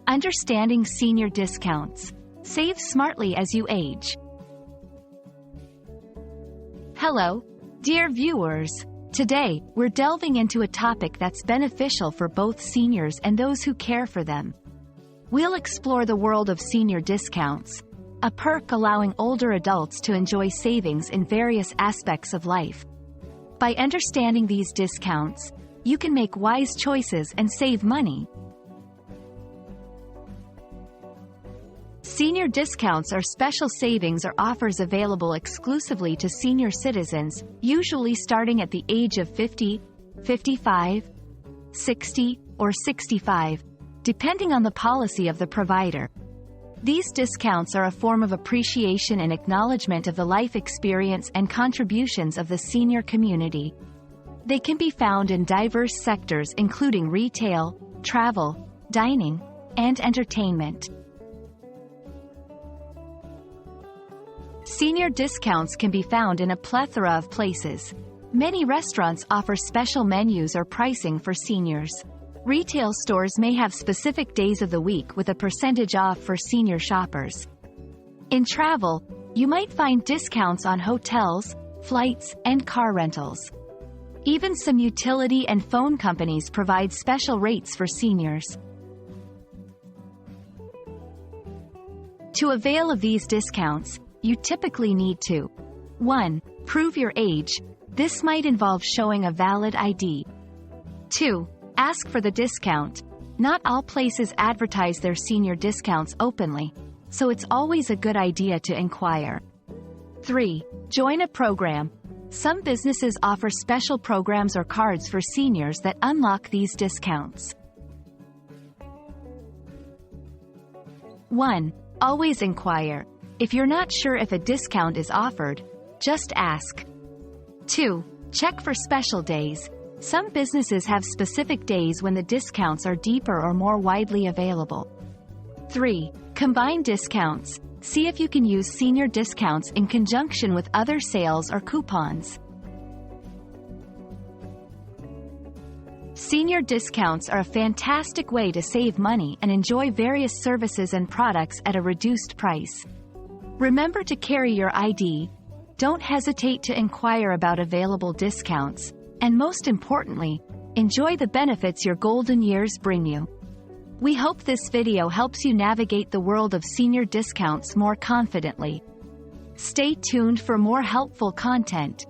Understanding senior discounts. Save smartly as you age. Hello, dear viewers. Today, we're delving into a topic that's beneficial for both seniors and those who care for them. We'll explore the world of senior discounts, a perk allowing older adults to enjoy savings in various aspects of life. By understanding these discounts, you can make wise choices and save money. Senior discounts are special savings or offers available exclusively to senior citizens, usually starting at the age of 50, 55, 60, or 65, depending on the policy of the provider. These discounts are a form of appreciation and acknowledgement of the life experience and contributions of the senior community. They can be found in diverse sectors including retail, travel, dining, and entertainment. Senior discounts can be found in a plethora of places. Many restaurants offer special menus or pricing for seniors. Retail stores may have specific days of the week with a percentage off for senior shoppers. In travel, you might find discounts on hotels, flights, and car rentals. Even some utility and phone companies provide special rates for seniors. To avail of these discounts, you typically need to 1. Prove your age. This might involve showing a valid ID. 2. Ask for the discount. Not all places advertise their senior discounts openly, so it's always a good idea to inquire. 3. Join a program. Some businesses offer special programs or cards for seniors that unlock these discounts. 1. Always inquire. If you're not sure if a discount is offered, just ask. 2. Check for special days. Some businesses have specific days when the discounts are deeper or more widely available. 3. Combine discounts. See if you can use senior discounts in conjunction with other sales or coupons. Senior discounts are a fantastic way to save money and enjoy various services and products at a reduced price. Remember to carry your ID. Don't hesitate to inquire about available discounts, and most importantly, enjoy the benefits your golden years bring you. We hope this video helps you navigate the world of senior discounts more confidently. Stay tuned for more helpful content.